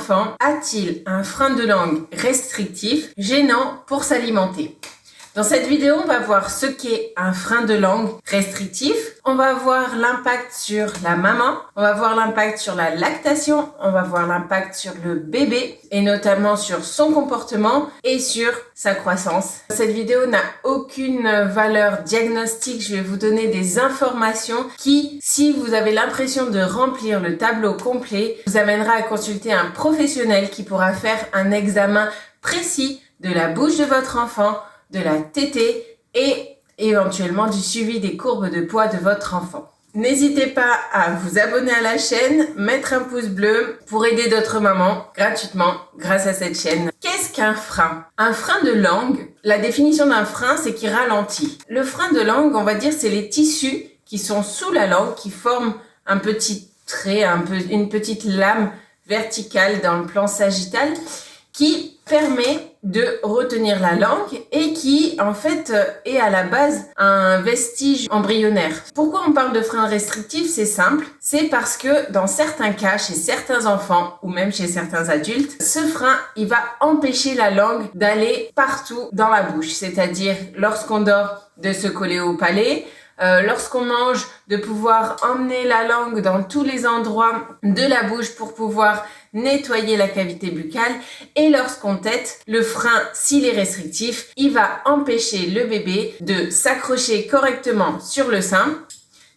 enfant a-t-il un frein de langue restrictif gênant pour s'alimenter? Dans cette vidéo, on va voir ce qu'est un frein de langue restrictif. On va voir l'impact sur la maman, on va voir l'impact sur la lactation, on va voir l'impact sur le bébé et notamment sur son comportement et sur sa croissance. Cette vidéo n'a aucune valeur diagnostique, je vais vous donner des informations qui, si vous avez l'impression de remplir le tableau complet, vous amènera à consulter un professionnel qui pourra faire un examen précis de la bouche de votre enfant, de la tétée et éventuellement du suivi des courbes de poids de votre enfant. N'hésitez pas à vous abonner à la chaîne, mettre un pouce bleu pour aider d'autres mamans gratuitement grâce à cette chaîne. Qu'est-ce qu'un frein? Un frein de langue, la définition d'un frein, c'est qu'il ralentit. Le frein de langue, on va dire, c'est les tissus qui sont sous la langue, qui forment un petit trait, une petite lame verticale dans le plan sagittal, qui permet de retenir la langue et qui, en fait, est à la base un vestige embryonnaire. Pourquoi on parle de frein restrictif? C'est simple. C'est parce que dans certains cas, chez certains enfants ou même chez certains adultes, ce frein, il va empêcher la langue d'aller partout dans la bouche. C'est-à-dire, lorsqu'on dort, de se coller au palais, lorsqu'on mange, de pouvoir emmener la langue dans tous les endroits de la bouche pour pouvoir nettoyer la cavité buccale, et lorsqu'on tète, le frein, s'il est restrictif, il va empêcher le bébé de s'accrocher correctement sur le sein,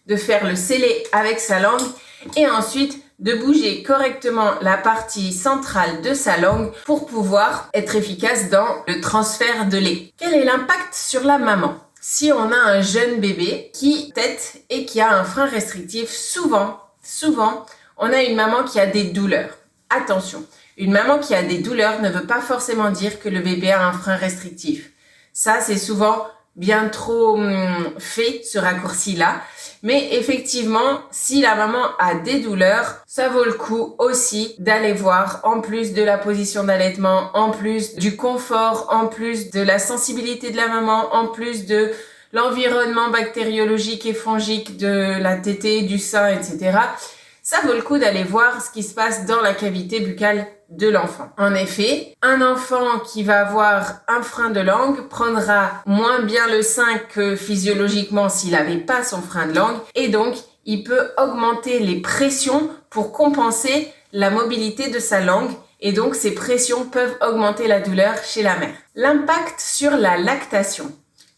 de faire le scellé avec sa langue et ensuite de bouger correctement la partie centrale de sa langue pour pouvoir être efficace dans le transfert de lait. Quel est l'impact sur la maman? Si on a un jeune bébé qui tète et qui a un frein restrictif, souvent, on a une maman qui a des douleurs. Attention, une maman qui a des douleurs ne veut pas forcément dire que le bébé a un frein restrictif. Ça, c'est souvent bien trop fait, ce raccourci-là. Mais effectivement, si la maman a des douleurs, ça vaut le coup aussi d'aller voir, en plus de la position d'allaitement, en plus du confort, en plus de la sensibilité de la maman, en plus de l'environnement bactériologique et fongique de la tétée, du sein, etc. Ça vaut le coup d'aller voir ce qui se passe dans la cavité buccale de l'enfant. En effet, un enfant qui va avoir un frein de langue prendra moins bien le sein que physiologiquement s'il n'avait pas son frein de langue et donc il peut augmenter les pressions pour compenser la mobilité de sa langue et donc ces pressions peuvent augmenter la douleur chez la mère. L'impact sur la lactation.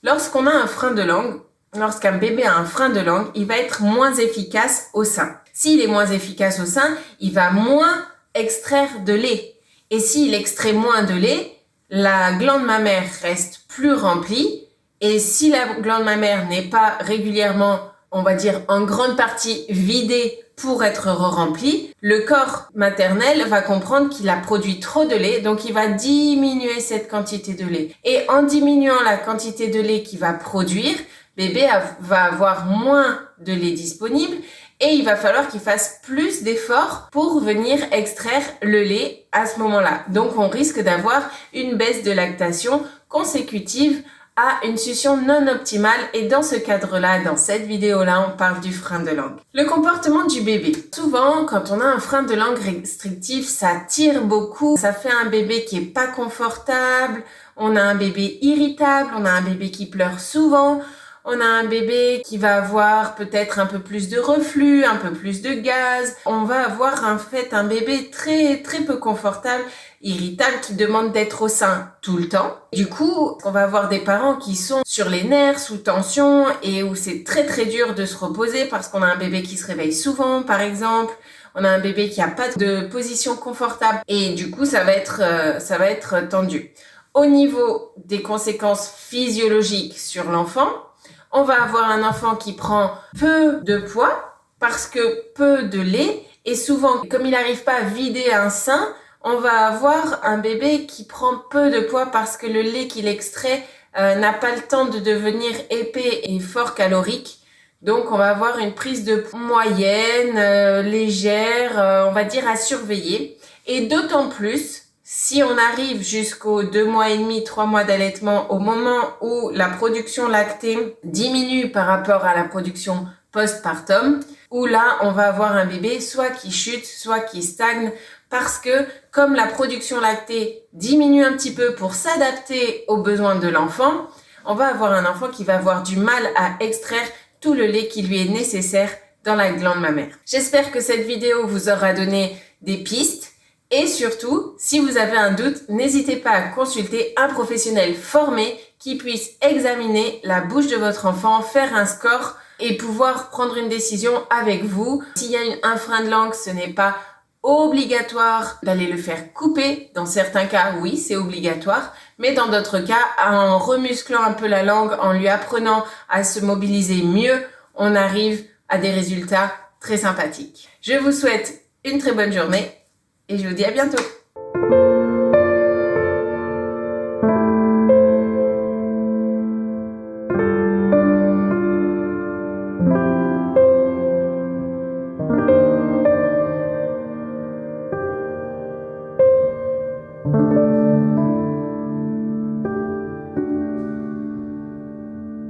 Lorsqu'on a un frein de langue, lorsqu'un bébé a un frein de langue, il va être moins efficace au sein. S'il est moins efficace au sein, il va moins extraire de lait. Et s'il extrait moins de lait, la glande mammaire reste plus remplie. Et si la glande mammaire n'est pas régulièrement, on va dire, en grande partie vidée pour être remplie, le corps maternel va comprendre qu'il a produit trop de lait, donc il va diminuer cette quantité de lait. Et en diminuant la quantité de lait qu'il va produire, bébé va avoir moins de lait disponible et il va falloir qu'il fasse plus d'efforts pour venir extraire le lait à ce moment-là. Donc, on risque d'avoir une baisse de lactation consécutive à une succion non optimale. Et dans ce cadre-là, dans cette vidéo-là, on parle du frein de langue. Le comportement du bébé. Souvent, quand on a un frein de langue restrictif, ça tire beaucoup. Ça fait un bébé qui est pas confortable. On a un bébé irritable. On a un bébé qui pleure souvent. On a un bébé qui va avoir peut-être un peu plus de reflux, un peu plus de gaz. On va avoir en fait un bébé très peu confortable, irritable, qui demande d'être au sein tout le temps. Du coup, on va avoir des parents qui sont sur les nerfs, sous tension et où c'est très dur de se reposer parce qu'on a un bébé qui se réveille souvent, par exemple. On a un bébé qui a pas de position confortable et du coup, ça va être tendu. Au niveau des conséquences physiologiques sur l'enfant, on va avoir un enfant qui prend peu de poids parce que peu de lait et souvent, comme il n'arrive pas à vider un sein, on va avoir un bébé qui prend peu de poids parce que le lait qu'il extrait n'a pas le temps de devenir épais et fort calorique. Donc, on va avoir une prise de poids moyenne, légère, on va dire à surveiller. Et d'autant plus si on arrive jusqu'aux 2 mois et demi, 3 mois d'allaitement, au moment où la production lactée diminue par rapport à la production postpartum, où là, on va avoir un bébé soit qui chute, soit qui stagne parce que comme la production lactée diminue un petit peu pour s'adapter aux besoins de l'enfant, on va avoir un enfant qui va avoir du mal à extraire tout le lait qui lui est nécessaire dans la glande mammaire. J'espère que cette vidéo vous aura donné des pistes et surtout, si vous avez un doute, n'hésitez pas à consulter un professionnel formé qui puisse examiner la bouche de votre enfant, faire un score et pouvoir prendre une décision avec vous. S'il y a un frein de langue, ce n'est pas obligatoire d'aller le faire couper. Dans certains cas, oui, c'est obligatoire. Mais dans d'autres cas, en remusclant un peu la langue, en lui apprenant à se mobiliser mieux, on arrive à des résultats très sympathiques. Je vous souhaite une très bonne journée et je vous dis à bientôt.